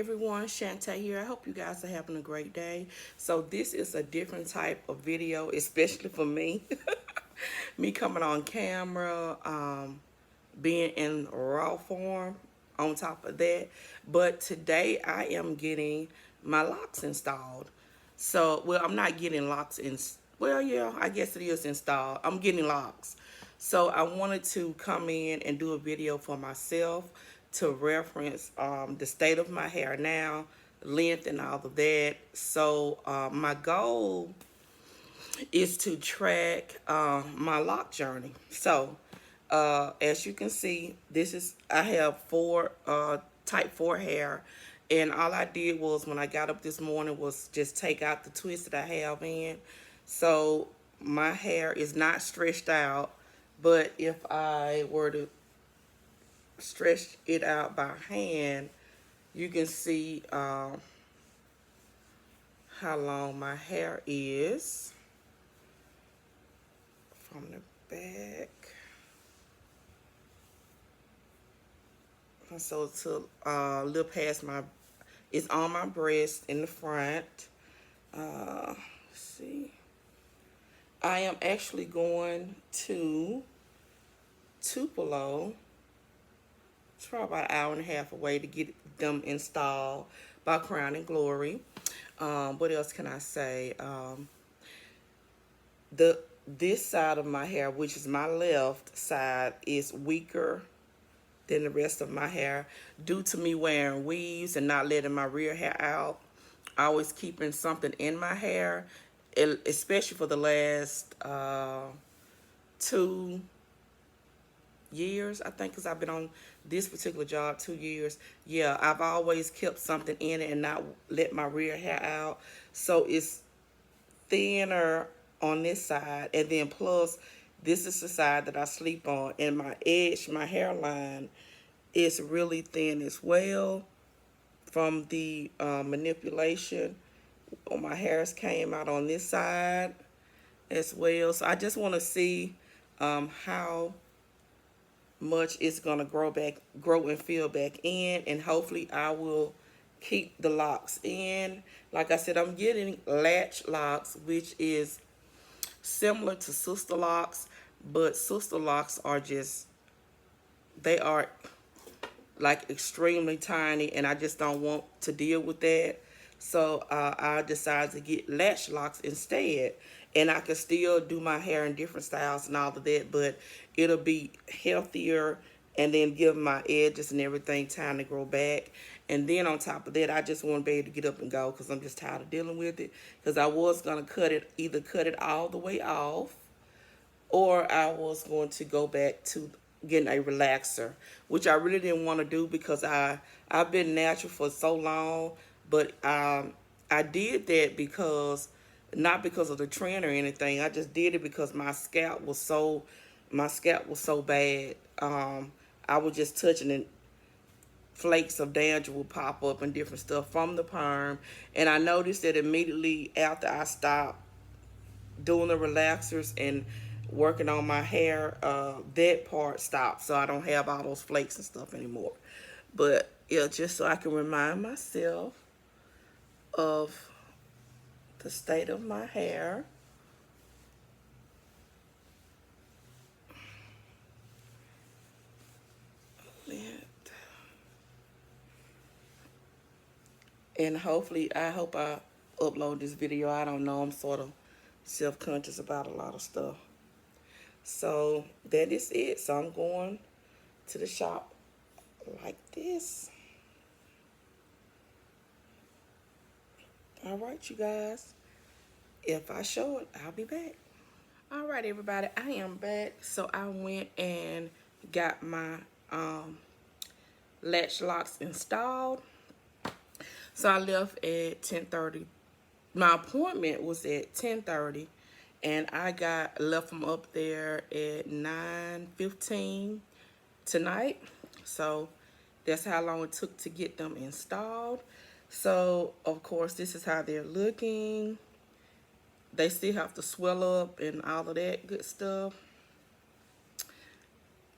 everyone, Shantae here. I hope you guys are having a great day. So this is a different type of video, especially for me. Me coming on camera, being in raw form on top of that. But today I am getting my locks installed. So, well, I'm not getting locks in, well, yeah, I guess it is installed. I'm getting locks. So I wanted to come in and do a video for myself to reference the state of my hair now, length and all of that. So my goal is to track my lock journey. So as you can see, I have four type 4 hair, and all I did was when I got up this morning was just take out the twist that I have in. So my hair is not stretched out, but if I were to stretch it out by hand, you can see how long my hair is from the back. So to a little past it's on my breast in the front. Let's see. I am actually going to Tupelo. It's probably about an hour and a half away to get them installed by Crown and Glory. What else can I say? This side of my hair, which is my left side, is weaker than the rest of my hair due to me wearing weaves and not letting my rear hair out. Always keeping something in my hair, especially for the last 2 years, I think, because I've been on this particular job 2 years. Yeah, I've always kept something in it and not let my rear hair out. So it's thinner on this side, and then plus this is the side that I sleep on, and my edge, my hairline is really thin as well from the manipulation. My hairs came out on this side as well. So I just want to see how much it's gonna grow and fill back in, and hopefully I will keep the locks in. Like I said, I'm getting latch locks, which is similar to sister locks, but sister locks are they are like extremely tiny, and I just don't want to deal with that. So I decided to get latch locks instead, and I can still do my hair in different styles and all of that, but it'll be healthier and then give my edges and everything time to grow back. And then on top of that, I just want to be able to get up and go because I'm just tired of dealing with it. Because I was going to either cut it all the way off, or I was going to go back to getting a relaxer, which I really didn't want to do because I've been natural for so long. But I did that because, not because of the trend or anything. I just did it because my scalp was so bad. I was just touching it. Flakes of dandruff would pop up and different stuff from the perm. And I noticed that immediately after I stopped doing the relaxers and working on my hair, that part stopped. So I don't have all those flakes and stuff anymore. But yeah, just so I can remind myself of the state of my hair. And hopefully, I hope I upload this video. I don't know, I'm sort of self-conscious about a lot of stuff. So that is it. So I'm going to the shop like this. All right, you guys. If I show it, I'll be back. All right, everybody, I am back. So I went and got my latch locks installed. So I left at 10:30. My appointment was at 10:30, and I left from up there at 9:15 tonight. So that's how long it took to get them installed. So of course, this is how they're looking. They still have to swell up and all of that good stuff.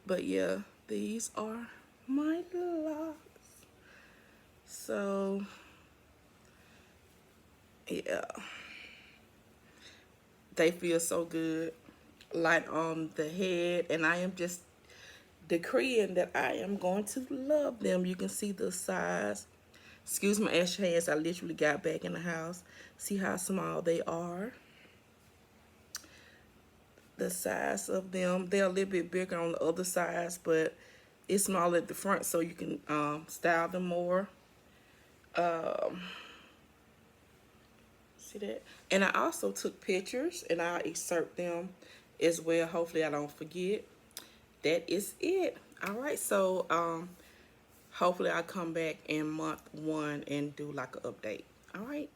But yeah, these are my locks. So yeah, they feel so good, light on the head, and I am just decreeing that I am going to love them. You can see the size. Excuse my extra hands. I literally got back in the house. See how small they are. The size of them. They're a little bit bigger on the other sides, but it's small at the front, so you can style them more. See that? And I also took pictures, and I'll insert them as well. Hopefully I don't forget. That is it. All right, so hopefully I'll come back in month 1 and do like an update. All right.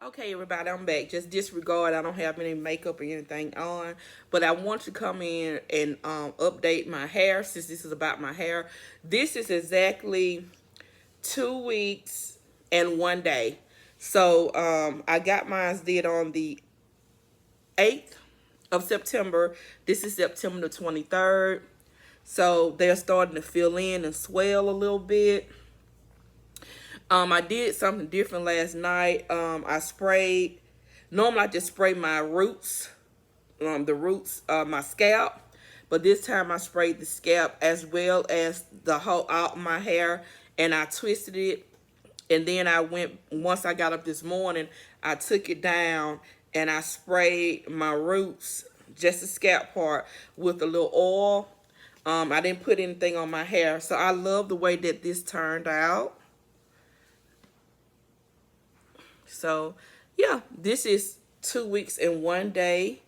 Okay, everybody, I'm back. Just disregard, I don't have any makeup or anything on, but I want to come in and update my hair since this is about my hair. This is exactly 2 weeks and 1 day. So I got mine did on the 8th of September. This is September the 23rd. So they're starting to fill in and swell a little bit. I did something different last night. I sprayed. Normally, I just spray my roots, my scalp. But this time, I sprayed the scalp as well as the whole out my hair, and I twisted it. And then I went. Once I got up this morning, I took it down and I sprayed my roots, just the scalp part, with a little oil. I didn't put anything on my hair, so I love the way that this turned out. So, yeah, this is 2 weeks and 1 day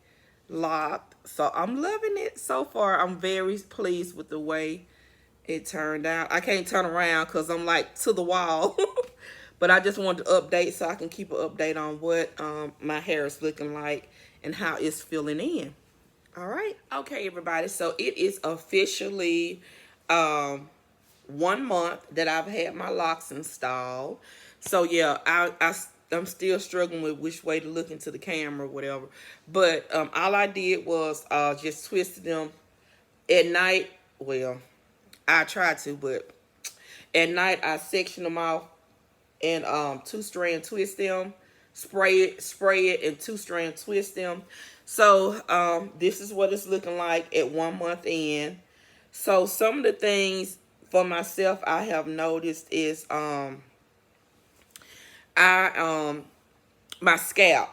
locked. So, I'm loving it so far. I'm very pleased with the way it turned out. I can't turn around because I'm like to the wall. But I just wanted to update so I can keep an update on what my hair is looking like and how it's filling in. All right. Okay, everybody. So, it is officially 1 month that I've had my locks installed. So yeah, I'm still struggling with which way to look into the camera or whatever. But all I did was just twisted them at night. Well, I tried to, but at night I section them off and 2-strand twist them, spray it, and 2-strand twist them. So this is what it's looking like at 1 month in. So some of the things for myself I have noticed is I my scalp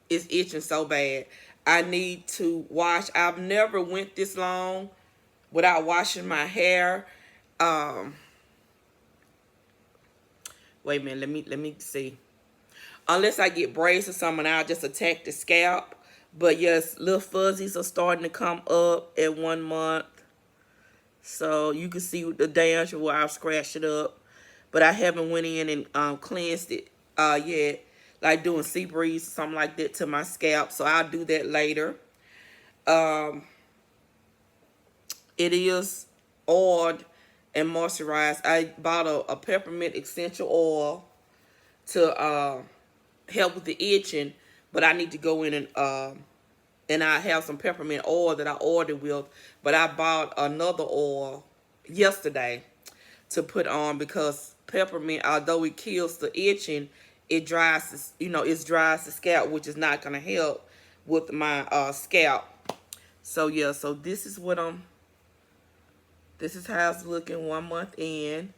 is itching so bad. I need to wash. I've never went this long without washing my hair. Wait a minute, let me see. Unless I get braids or something, I'll just attack the scalp. But yes, little fuzzies are starting to come up at 1 month. So you can see the damage where I've scratched it up. But I haven't went in and cleansed it yet. Like doing sea breeze or something like that to my scalp. So I'll do that later. It is oiled and moisturized. I bought a peppermint essential oil to help with the itching. But I need to go in and I have some peppermint oil that I ordered with. But I bought another oil yesterday to put on because peppermint, although it kills the itching, it dries, it dries the scalp, which is not going to help with my scalp. So yeah, so this is this is how it's looking 1 month in.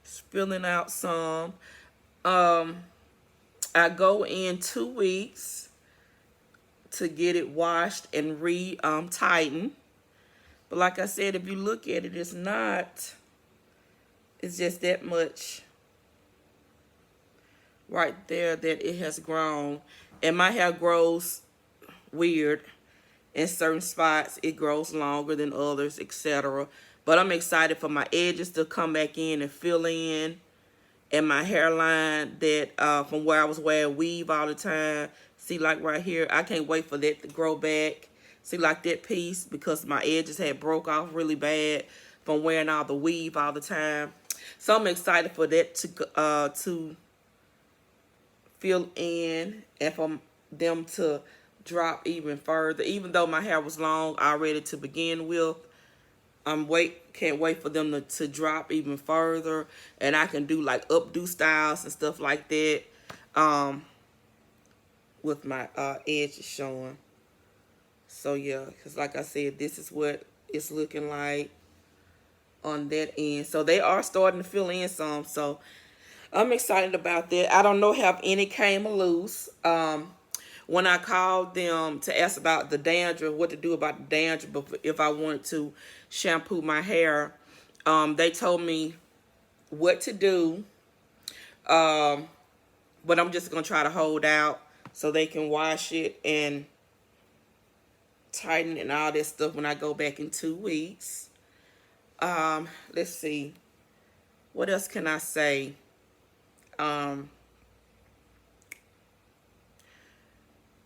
Spilling out some. I go in 2 weeks to get it washed and tightened. But like I said, if you look at it, it's just that much right there that it has grown. And my hair grows weird. In certain spots, it grows longer than others, etc. But I'm excited for my edges to come back in and fill in, and my hairline that from where I was wearing weave all the time. See, like right here, I can't wait for that to grow back. See, like that piece, because my edges had broke off really bad from wearing all the weave all the time. So I'm excited for that to fill in, and for them to drop even further. Even though my hair was long already to begin with, can't wait for them to drop even further, and I can do like updo styles and stuff like that, with my edges showing. So yeah, because like I said, this is what it's looking like on that end. So they are starting to fill in some. So I'm excited about that. I don't know if any came loose. When I called them to ask about the dandruff, what to do about the dandruff, but if I wanted to shampoo my hair, they told me what to do. But I'm just going to try to hold out so they can wash it and tighten and all that stuff when I go back in 2 weeks. Let's see. What else can I say?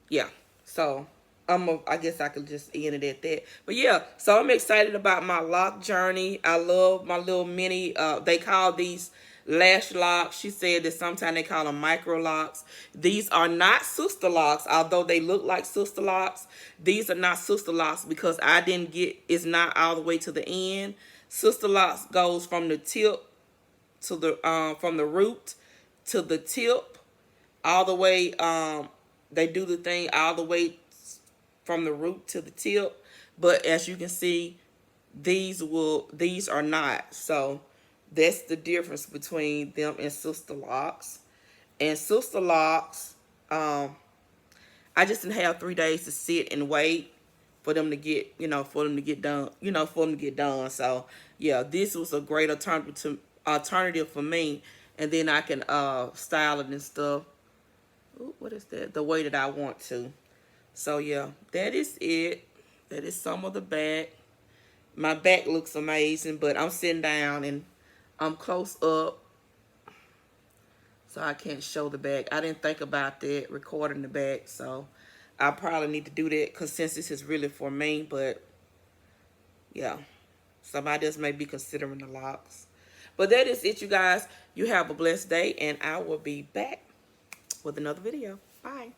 Yeah, so I guess I could just end it at that. But yeah, so I'm excited about my lock journey. I love my little mini, they call these lash locks. She said that sometimes they call them micro locks. These are not sister locks, although they look like sister locks. These are not sister locks because I didn't get, it's not all the way to the end. Sister locks goes from the tip to the from the root to the tip, all the way. They do the thing all the way from the root to the tip, but as you can see, these are not. So that's the difference between them and sister locks. And sister locks, I just didn't have 3 days to sit and wait for them to get, for them to get done, for them to get done. So yeah, this was a great alternative for me, and then I can style it and stuff. Ooh, what is that? The way that I want to. So yeah, that is it. That is some of the back. My back looks amazing, but I'm sitting down and I'm close up, so I can't show the back. I didn't think about that, recording the back, so I probably need to do that because since this is really for me. But yeah, somebody else may be considering the locks. But that is it, you guys. You have a blessed day, and I will be back with another video. Bye.